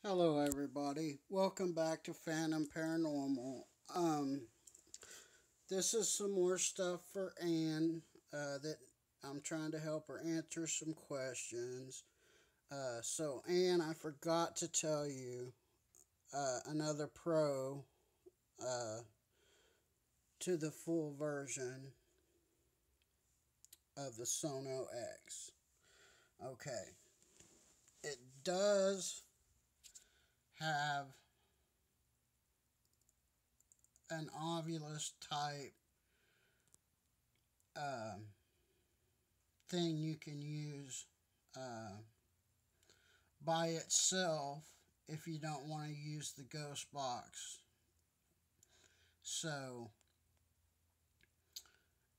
Hello, everybody. Welcome back to Phantom Paranormal. This is some more stuff for Anne that I'm trying to help her answer some questions. So, Anne, I forgot to tell you another pro uh, to the full version of the Sono X. Okay, it does have an Ovilus type uh, thing you can use uh, by itself if you don't want to use the ghost box. So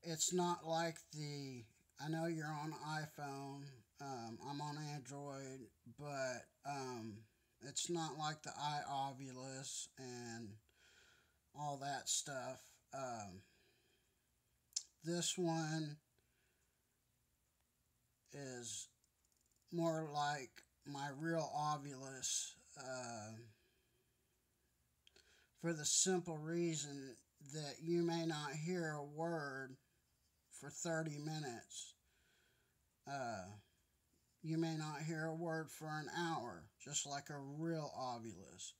it's not like I know you're on iPhone, I'm on Android, but it's not like the iOvilus and all that stuff. This one is more like my real Ovilus, for the simple reason that you may not hear a word for 30 minutes. You may not hear a word for an hour, just like a real Ovilus.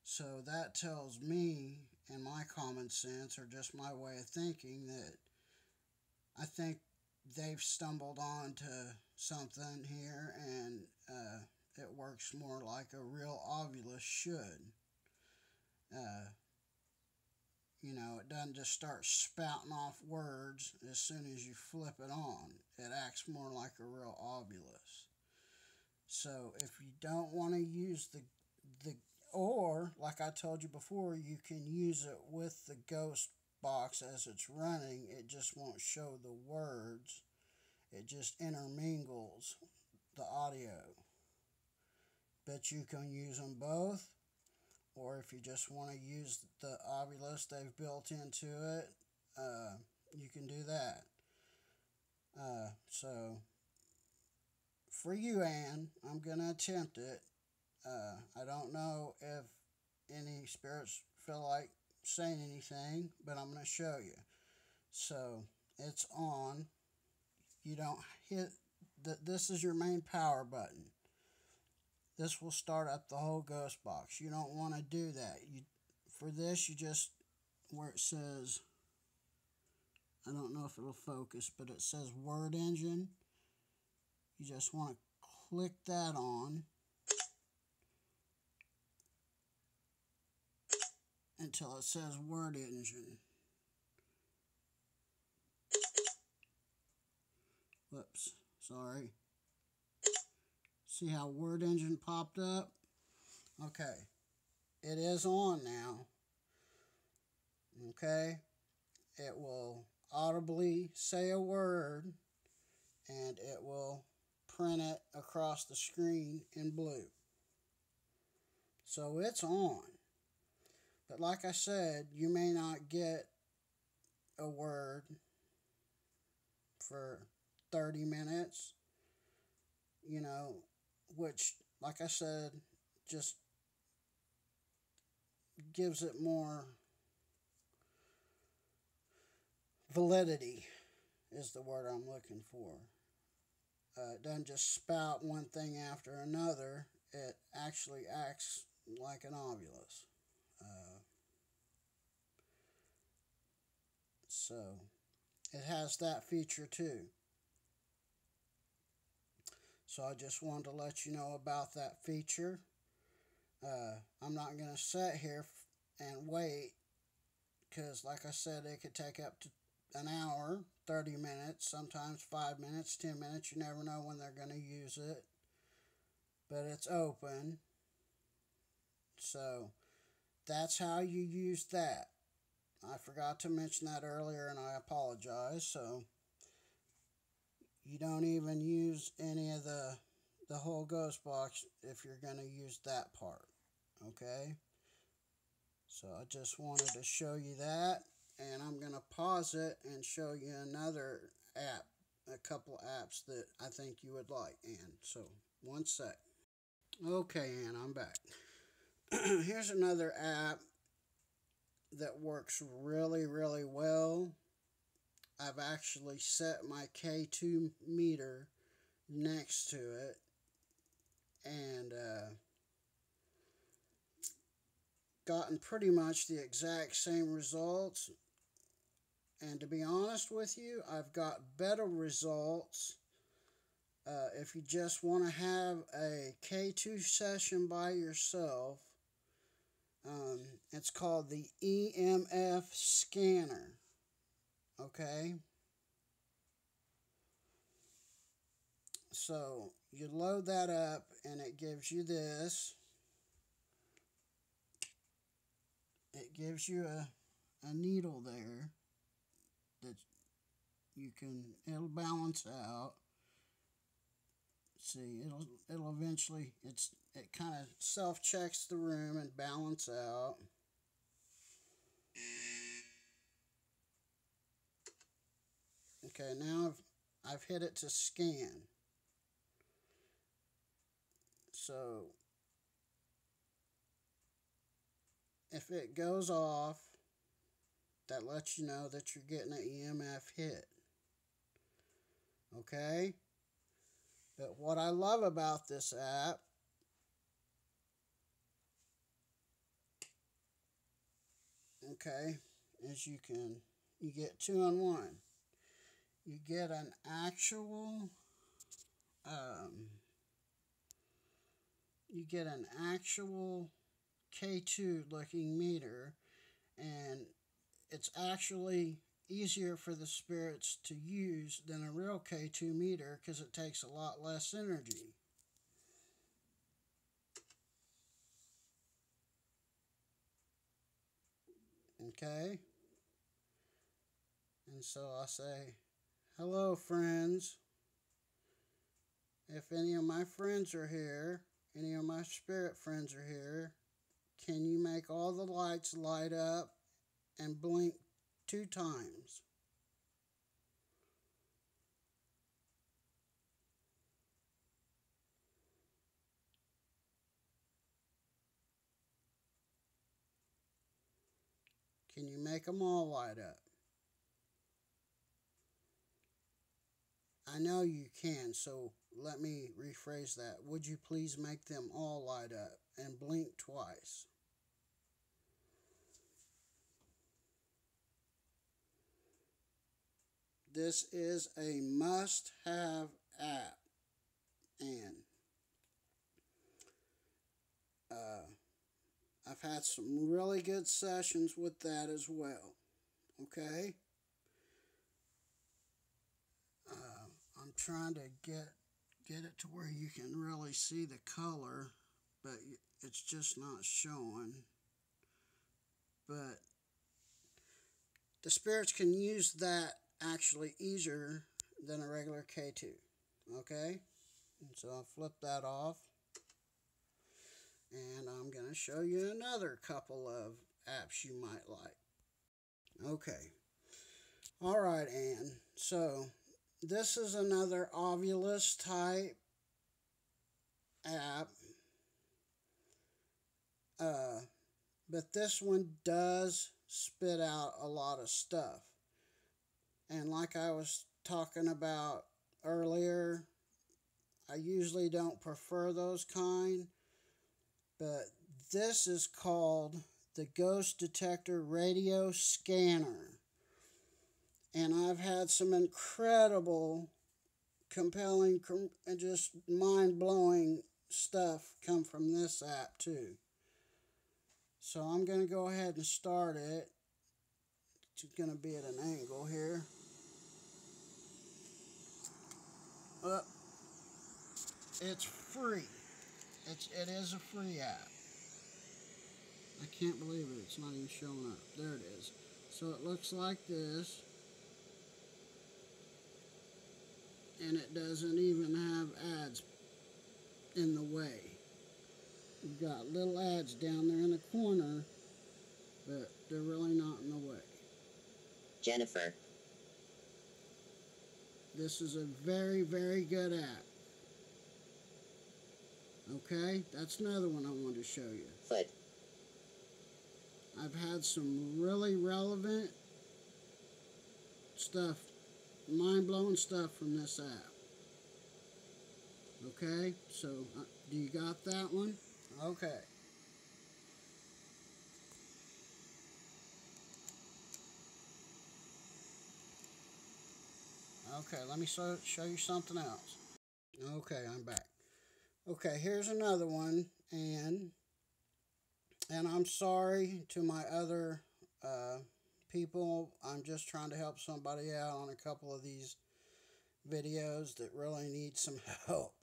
So that tells me, and my common sense, or just my way of thinking, that I think they've stumbled onto something here, and it works more like a real Ovilus should. Uh, it doesn't just start spouting off words as soon as you flip it on. It acts more like a real Ovilus. So if you don't want to use or like I told you before, you can use it with the ghost box as it's running. It just won't show the words. It just intermingles the audio. But you can use them both, or if you just want to use the Ovilus they've built into it, you can do that. So for you, Anne, I'm going to attempt it. I don't know if any spirits feel like saying anything, but I'm going to show you. So it's on. You don't hit this is your main power button. This will start up the whole ghost box. You don't want to do that. For this, you just, where it says, I don't know if it'll focus, but it says word engine. You just want to click that on until it says word engine. Whoops, sorry. See how word engine popped up? Okay, it is on now. Okay, it will audibly say a word and it will print it across the screen in blue. So it's on. But like I said, you may not get a word for 30 minutes, which, like I said, just gives it more validity, is the word I'm looking for. It doesn't just spout one thing after another. It actually acts like an Ovilus. So it has that feature too. So I just wanted to let you know about that feature. I'm not going to sit here and wait, because like I said, it could take up to an hour, 30 minutes, sometimes 5 minutes, 10 minutes. You never know when they're going to use it. But it's open. So that's how you use that. I forgot to mention that earlier, and I apologize. So you don't even use any of the whole ghost box if you're going to use that part. Okay? So I just wanted to show you that, and I'm going to pause it and show you another app, a couple apps that I think you would like, Ann. So, one sec. Okay, Ann, I'm back. Here's another app that works really, really well. I've actually set my K2 meter next to it, and gotten pretty much the exact same results. And to be honest with you, I've got better results if you just want to have a K2 session by yourself. It's called the EMF scanner. Okay? So you load that up and it gives you this. It gives you a needle there that it'll balance out. See, it'll eventually, it kind of self-checks the room and balance out. Okay, now I've hit it to scan. So if it goes off, that lets you know that you're getting an EMF hit. Okay? But what I love about this app is you get 2 in 1. You get an actual K2 looking meter, and it's actually easier for the spirits to use than a real K2 meter because it takes a lot less energy. Okay? And so I say, hello, friends. If any of my friends are here, any of my spirit friends are here, can you make all the lights light up and blink 2 times? Can you make them all light up? I know you can, so let me rephrase that. Would you please make them all light up and blink twice? This is a must-have app, and I've had some really good sessions with that as well. Okay? I'm trying to get it to where you can really see the color, but it's just not showing. But the spirits can use that actually easier than a regular K2. Okay? And so I'll flip that off. And I'm going to show you another couple of apps you might like. Okay. All right, Ann. So this is another Ovilus type app. But this one does spit out a lot of stuff. And like I was talking about earlier, I usually don't prefer those kind. But this is called the Ghost Detector Radio Scanner. And I've had some incredible, compelling, and just mind-blowing stuff come from this app too. So I'm going to go ahead and start it. It's going to be at an angle here. It's free. It is a free app. I can't believe it. It's not even showing up. There it is. So it looks like this. And it doesn't even have ads in the way. You've got little ads down there in the corner, but they're really not in the way. Jennifer. This is a very, very good app. Okay, that's another one I wanted to show you. Foot. I've had some really relevant stuff, mind-blowing stuff from this app. Okay, so do you got that one? Okay. Okay, let me show you something else. Okay, I'm back. Okay, here's another one, and I'm sorry to my other people. I'm just trying to help somebody out on a couple of these videos that really need some help.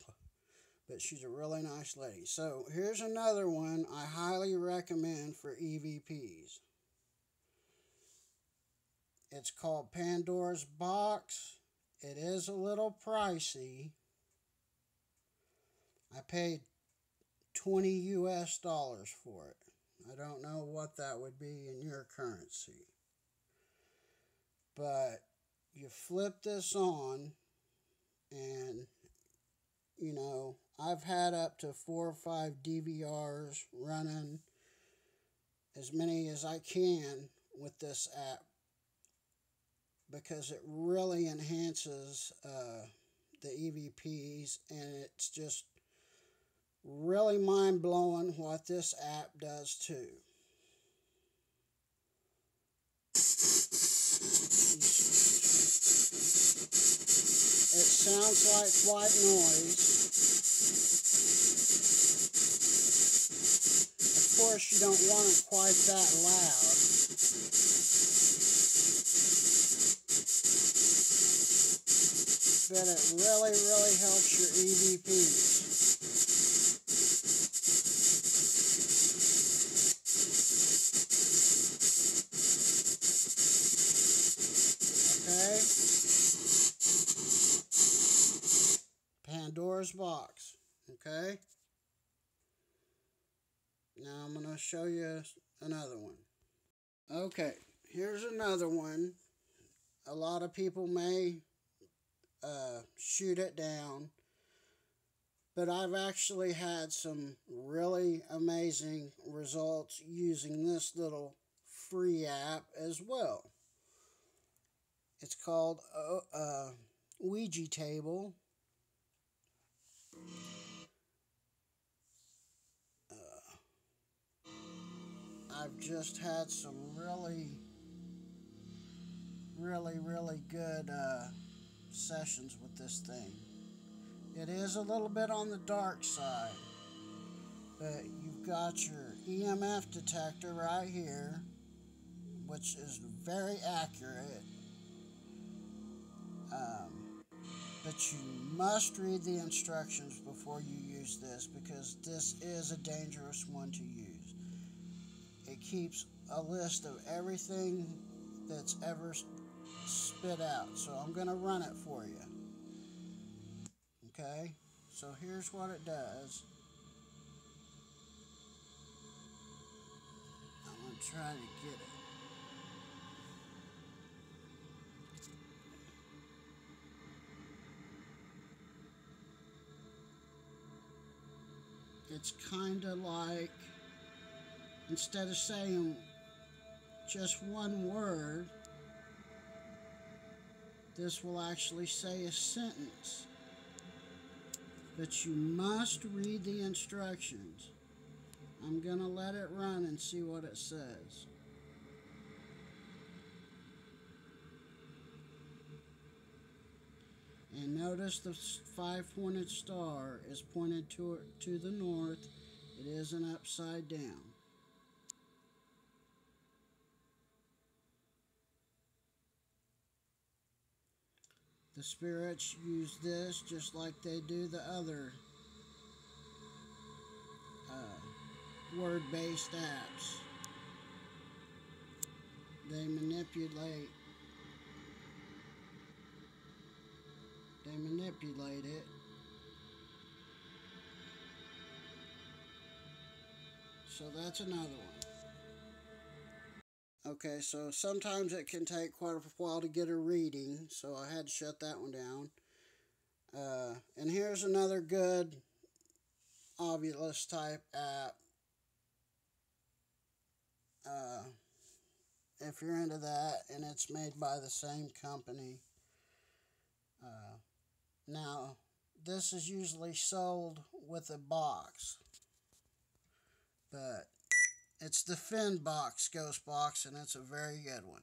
But she's a really nice lady. So here's another one I highly recommend for EVPs. It's called Pandoras Box. It is a little pricey. I paid $20 for it. I don't know what that would be in your currency. But you flip this on, and you know, I've had up to 4 or 5 DVRs running, as many as I can with this app, because it really enhances the EVPs, and it's just really mind-blowing what this app does too. It sounds like white noise. Of course, you don't want it quite that loud. But it really, really helps your EVPs. Okay? Pandoras Box. Okay? Now I'm going to show you another one. Okay, here's another one. A lot of people may shoot it down, but I've actually had some really amazing results using this little free app as well. It's called Ouija Table. I've just had some really good sessions with this thing. It is a little bit on the dark side, but you've got your EMF detector right here, which is very accurate. But you must read the instructions before you use this, because this is a dangerous one to use. It keeps a list of everything that's ever spit out. So I'm going to run it for you. Okay? So here's what it does. I'm going to try to get it. It's kind of like, instead of saying just one word, this will actually say a sentence. But you must read the instructions. I'm going to let it run and see what it says. And notice the 5-pointed star is pointed to the north. It isn't upside down. The spirits use this just like they do the other word-based apps. They manipulate it. So that's another one. Okay, so sometimes it can take quite a while to get a reading, so I had to shut that one down. And here's another good Ovilus type app. if you're into that, and it's made by the same company. Now, this is usually sold with a box, but it's the Fin Box Ghost Box, and it's a very good one.